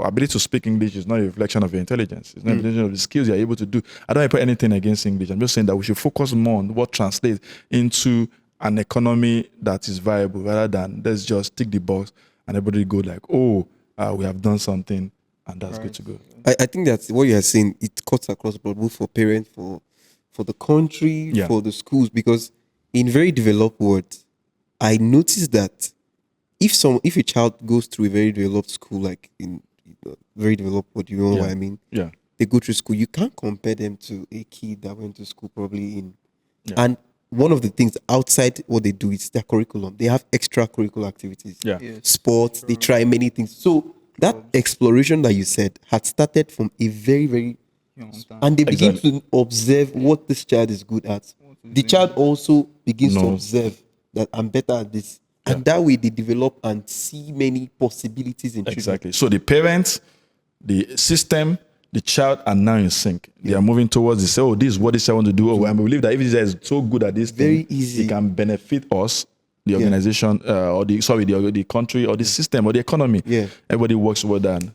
Speaker 1: ability to speak English is not a reflection of your intelligence. It's not a reflection of the skills you're able to do. I don't put anything against English. I'm just saying that we should focus more on what translates into an economy that is viable, rather than let's just tick the box and everybody go like, we have done something. And that's good to go.
Speaker 4: I think that's what you are saying. It cuts across board, both for parents, for the country, for the schools. Because in very developed world, I noticed that if a child goes through a very developed school, like in very developed world, you know what I mean?
Speaker 1: Yeah.
Speaker 4: They go through school. You can't compare them to a kid that went to school probably in. Yeah. And one of the things outside what they do is their curriculum. They have extracurricular activities, sports. They try many things. So that exploration that you said had started from a very, very young time. And they begin to observe what this child is good at. The child also begins to observe that I'm better at this. Yeah. And that way they develop and see many possibilities in children.
Speaker 1: Exactly. So the parents, the system, the child are now in sync. They are moving towards this. This is what this child want to do. And we believe that if this is so good at this
Speaker 4: very
Speaker 1: thing,
Speaker 4: easy.
Speaker 1: It can benefit us, the organization, the country, or the system, or the economy.
Speaker 4: Yeah.
Speaker 1: Everybody works well done.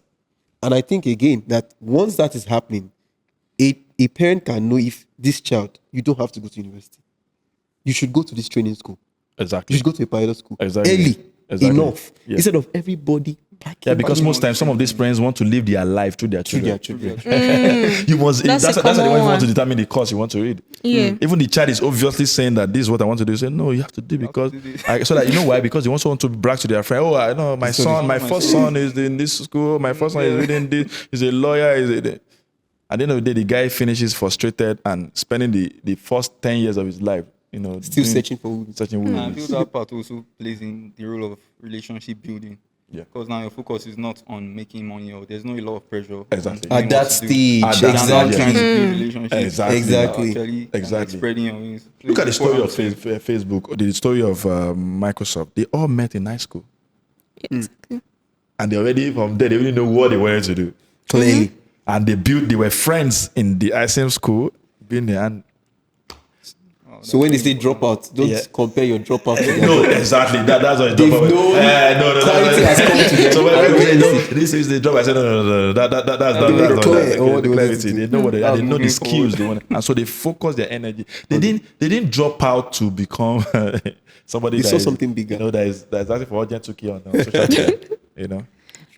Speaker 4: And I think again that once that is happening, a parent can know if this child, you don't have to go to university. You should go to this training school.
Speaker 1: Exactly.
Speaker 4: You should go to a pilot school.
Speaker 1: Exactly.
Speaker 4: Early. Enough. Yeah. Instead of everybody
Speaker 1: Yeah, because most times some of these parents want to live their life through their children. You must.
Speaker 2: That's
Speaker 1: That's
Speaker 2: a
Speaker 1: how they
Speaker 2: common
Speaker 1: want to
Speaker 2: one.
Speaker 1: determine the course you want to read.
Speaker 2: Yeah.
Speaker 1: Even the child is obviously saying that this is what I want to do. You say no, you have to do because
Speaker 3: do this.
Speaker 1: so that you know why? Because they also want to brag to their friend. Oh, I know my son, my first son is in this school. My first son is reading this. He's a lawyer. At the end of the day, the guy finishes frustrated and spending the first 10 years of his life,
Speaker 4: Still searching for women.
Speaker 1: searching
Speaker 3: And I
Speaker 1: women.
Speaker 3: feel that part also plays in the role of relationship building.
Speaker 1: Yeah.
Speaker 3: Because now your focus is not on making money, or there's not a lot of pressure.
Speaker 1: Exactly.
Speaker 3: on
Speaker 4: At
Speaker 3: doing
Speaker 4: that
Speaker 3: what to do.
Speaker 4: stage,
Speaker 1: At that
Speaker 3: You're not
Speaker 1: stage,
Speaker 3: trying to
Speaker 1: yes.
Speaker 3: build relationships.
Speaker 1: Exactly.
Speaker 4: Exactly.
Speaker 3: Actually,
Speaker 1: Exactly.
Speaker 3: spreading your wings.
Speaker 1: Look at the story of
Speaker 3: Important.
Speaker 1: Facebook, or the story of Microsoft. They all met in high school,
Speaker 2: Exactly.
Speaker 1: and they already from there they already know what they wanted to do,
Speaker 4: Clearly.
Speaker 1: and they were friends in the same school, being there. And
Speaker 4: So when they say dropout, don't
Speaker 1: Yeah.
Speaker 4: compare your dropout to their
Speaker 1: no,
Speaker 4: dropout.
Speaker 1: exactly. That's what it's
Speaker 4: They've
Speaker 1: about.
Speaker 4: known clarity has come to them.
Speaker 1: So when
Speaker 4: And
Speaker 1: we say
Speaker 4: when
Speaker 1: no,
Speaker 4: they say-
Speaker 1: this is the job, I said no. That's not
Speaker 4: were
Speaker 1: that.
Speaker 4: clear on what they wanted
Speaker 1: Clarity.
Speaker 4: to do.
Speaker 1: They know what they
Speaker 3: That's
Speaker 1: know the
Speaker 3: moving
Speaker 1: skills
Speaker 3: forward.
Speaker 1: they want, and so they focus their energy. They didn't drop out to become somebody.
Speaker 4: They
Speaker 1: that
Speaker 4: saw
Speaker 1: is,
Speaker 4: something bigger.
Speaker 1: That's actually for urgent 2K on social media.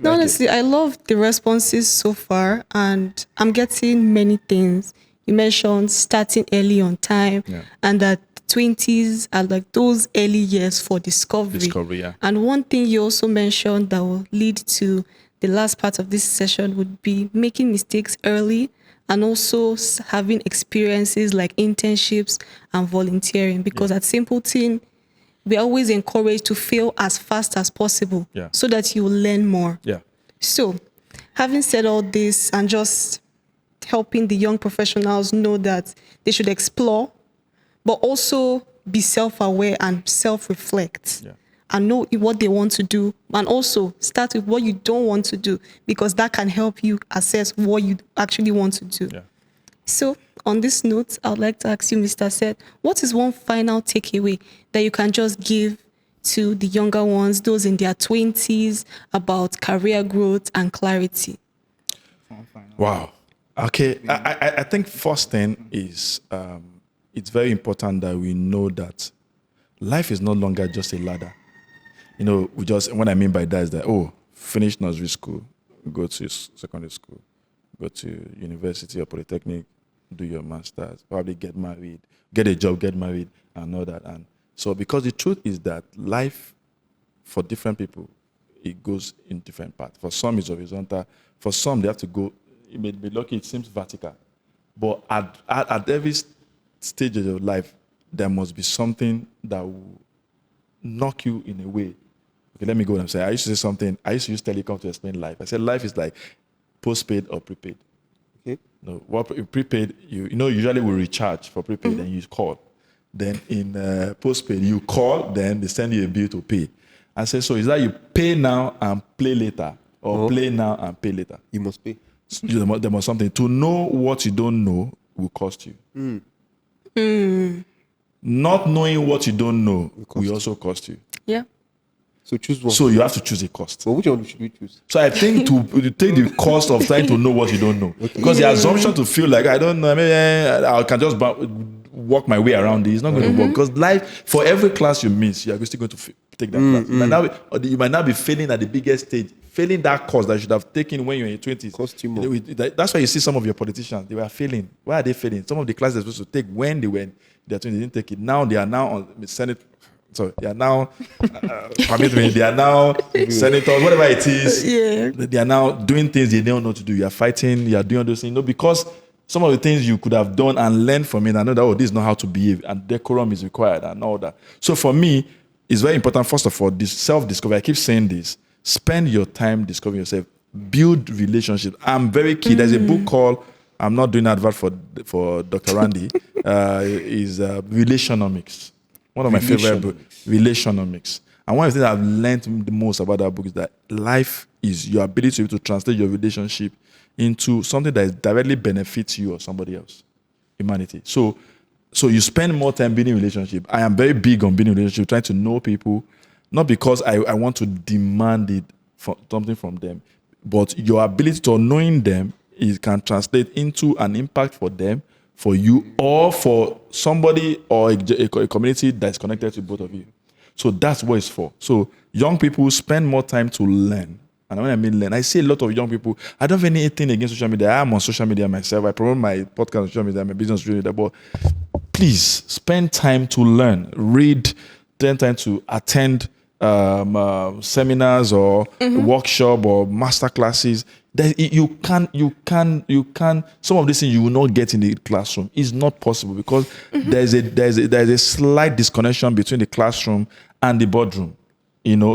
Speaker 2: No, honestly, I love the responses so far, and I'm getting many things. You mentioned starting early on time,
Speaker 1: Yeah.
Speaker 2: and that 20s are like those early years for discovery.
Speaker 1: Discovery, yeah.
Speaker 2: And one thing you also mentioned that will lead to the last part of this session would be making mistakes early, and also having experiences like internships and volunteering. Because at Simpleton, we're always encouraged to fail as fast as possible,
Speaker 1: Yeah.
Speaker 2: so that you will learn more.
Speaker 1: Yeah.
Speaker 2: So, having said all this and just helping the young professionals know that they should explore, but also be self-aware and self-reflect,
Speaker 1: Yeah.
Speaker 2: and know what they want to do, and also start with what you don't want to do, because that can help you assess what you actually want to do.
Speaker 1: Yeah.
Speaker 2: So, on this note, I would like to ask you, Mr. Seth, what is one final takeaway that you can just give to the younger ones, those in their 20s, about career growth and clarity?
Speaker 1: Wow. Okay. I think first thing is it's very important that we know that life is no longer just a ladder. What I mean by that is that, finish nursery school, go to secondary school, go to university or polytechnic, do your master's, probably get married, get a job, get married, and all that. And so, because the truth is that life for different people, it goes in different paths. For some, it's horizontal. For some, they have to go, it may be lucky, it seems vertical. But at every stage of your life, there must be something that will knock you in a way. Okay, let me go what I'm saying. I used to say something, I used to use telecom to explain life. I said life is like postpaid or prepaid.
Speaker 4: Okay.
Speaker 1: No, what prepaid, usually we recharge for prepaid and you call. Then in postpaid, you call, then they send you a bill to pay. I said, so is that you pay now and play later, or play now and pay later?
Speaker 4: You must pay.
Speaker 1: So there must something. To know what you don't know will cost you. Not knowing what you don't know will also cost you.
Speaker 2: Yeah.
Speaker 4: So choose one.
Speaker 1: So you have to choose a cost.
Speaker 4: But which one should we choose?
Speaker 1: So I think to take the cost of trying to know what you don't know. Because the assumption to feel like, I don't know, maybe I can just walk my way around it. It's not going to work. Because life, for every class you miss, you're still going to take that class. You might not be failing at the biggest stage. Failing that course that you should have taken when you're in your 20s.
Speaker 4: Cost you more.
Speaker 1: That's why you see some of your politicians, they were failing. Why are they failing? Some of the classes they're supposed to take when they were in their 20s, they didn't take it. Now they are now on the Senate. So they are now, permit me, they are now senators, whatever it is.
Speaker 2: Yeah.
Speaker 1: They are now doing things they don't know what to do. You are fighting, you are doing those things. Because some of the things you could have done and learned from it, I know that, this is not how to behave, and decorum is required and all that. So for me, it's very important, first of all, this self-discovery. I keep saying this. Spend your time discovering yourself. Build relationships. I'm very key. There's a book called, I'm not doing advert for Dr. Randy, is Relationomics. One of my favorite books, Relationomics. And one of the things I've learned the most about that book is that life is your ability to translate your relationship into something that directly benefits you or somebody else, humanity. So you spend more time building relationship. I am very big on building relationship, trying to know people, not because I want to demand something from them, but your ability to knowing them can translate into an impact for them, for you, or for somebody or a community that's connected to both of you. So that's what it's for. So young people spend more time to learn And when I mean learn, I see a lot of young people. I don't have anything against social media. I am on social media myself. I promote my podcast on social media, my business on social media. But please spend time to learn, read, spend time to attend seminars or workshop or master classes. You can. Some of these things you will not get in the classroom. It's not possible because there's a slight disconnection between the classroom and the boardroom.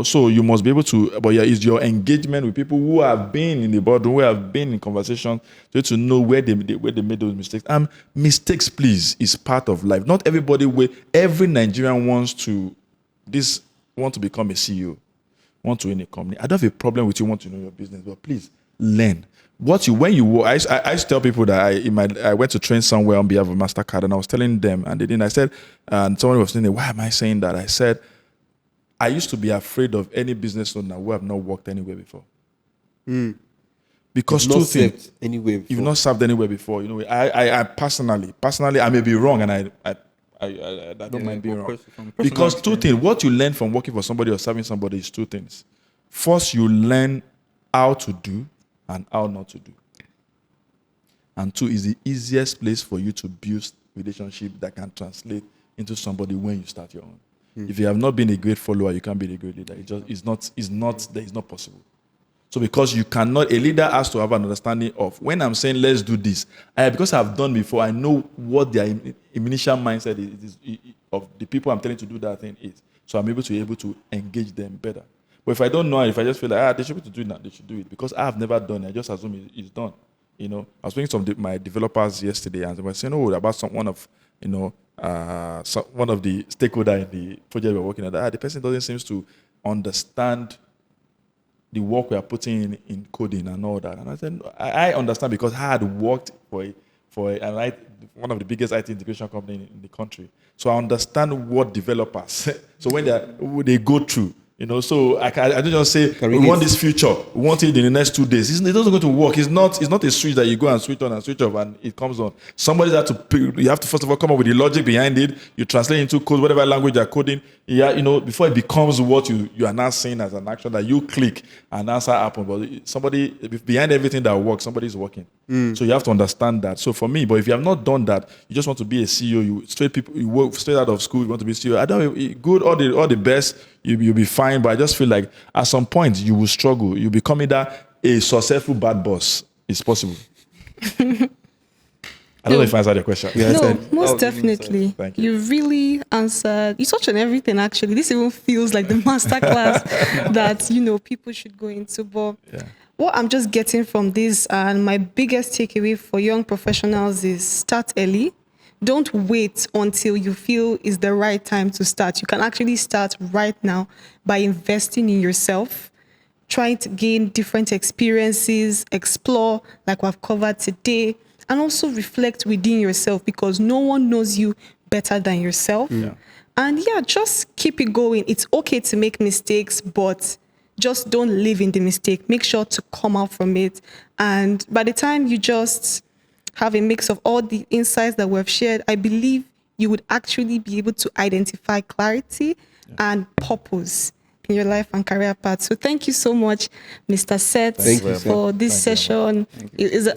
Speaker 1: So you must be able to. But it's your engagement with people who have been in the boardroom, who have been in conversation, to know where they made those mistakes. And mistakes, please, is part of life. Not everybody every Nigerian wants to become a CEO, want to own a company. I don't have a problem with you want to know your business, but please learn. I used to tell people that I went to train somewhere on behalf of MasterCard, and I was telling them, and they didn't. I said, and someone was saying, why am I saying that? I said, I used to be afraid of any business owner who have not worked anywhere before. Because
Speaker 4: You've not
Speaker 1: two things.
Speaker 4: served anywhere before.
Speaker 1: You've not served anywhere before. I personally, I may be wrong, and I don't mind being wrong. Because two things. What you learn from working for somebody or serving somebody is two things. First, you learn how to do and how not to do. And two is the easiest place for you to build relationship that can translate into somebody when you start your own. If you have not been a great follower, you can't be a great leader. It's not possible. So because a leader has to have an understanding of when I'm saying let's do this, because I've done before, I know what their initial mindset is of the people I'm telling to do that thing is. So I'm able to engage them better. But if I don't know, if I just feel like they should be able to do it now, they should do it because I have never done it. I just assume it's done. I was speaking to my developers yesterday, and they were saying, about one of the stakeholders in the project we're working at. The person doesn't seem to understand the work we are putting in coding and all that. And I said, I understand because I had worked for one of the biggest IT integration companies in the country. So I understand what developers, so when they go through, so I don't just say, we want this future, we want it in the next 2 days. It doesn't go to work. It's not a switch that you go and switch on and switch off and it comes on. You have to first of all come up with the logic behind it. You translate into code, whatever language you're coding, before it becomes what you are now seeing as an action that you click and answer happen. But somebody, behind everything that works, somebody is working. So you have to understand that. So for me, but if you have not done that, you just want to be a CEO, you work straight out of school, you want to be a CEO. I don't good, all the best, you'll be fine, but I just feel like at some point you will struggle. You'll become either a successful bad boss. It's possible. I don't know if I answered your question.
Speaker 2: No, most definitely.
Speaker 1: Thank you.
Speaker 2: You really answered. You touched on everything, actually. This even feels like the masterclass that, people should go into. But what I'm just getting from this, and my biggest takeaway for young professionals is start early. Don't wait until you feel is the right time to start. You can actually start right now by investing in yourself, trying to gain different experiences, explore like we've covered today, and also reflect within yourself because no one knows you better than yourself. And just keep it going. It's okay to make mistakes, but just don't live in the mistake. Make sure to come out from it. And by the time you just have a mix of all the insights that we've shared, I believe you would actually be able to identify clarity and purpose in your life and career path. So thank you so much, Mr. Seth, for this session.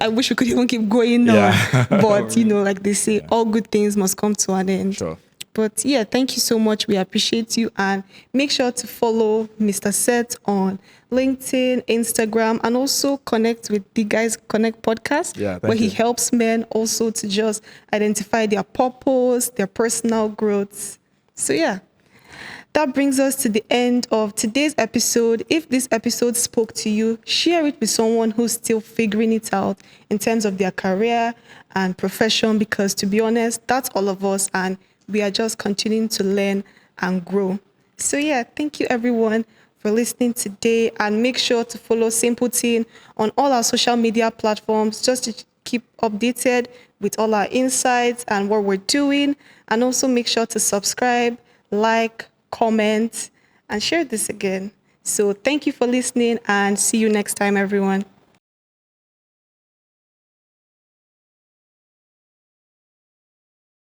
Speaker 2: I wish we could even keep going on, but like they say, all good things must come to an end.
Speaker 1: Sure.
Speaker 2: But thank you so much. We appreciate you. And make sure to follow Mr. Seth on LinkedIn, Instagram, and also connect with the Guys Connect podcast, where he helps men also to just identify their purpose, their personal growth. So that brings us to the end of today's episode. If this episode spoke to you, share it with someone who's still figuring it out in terms of their career and profession, because to be honest, that's all of us. And we are just continuing to learn and grow. So thank you everyone for listening today, and make sure to follow Simpleton on all our social media platforms just to keep updated with all our insights and what we're doing. And also make sure to subscribe, like, comment, and share this again. So thank you for listening, and see you next time, everyone.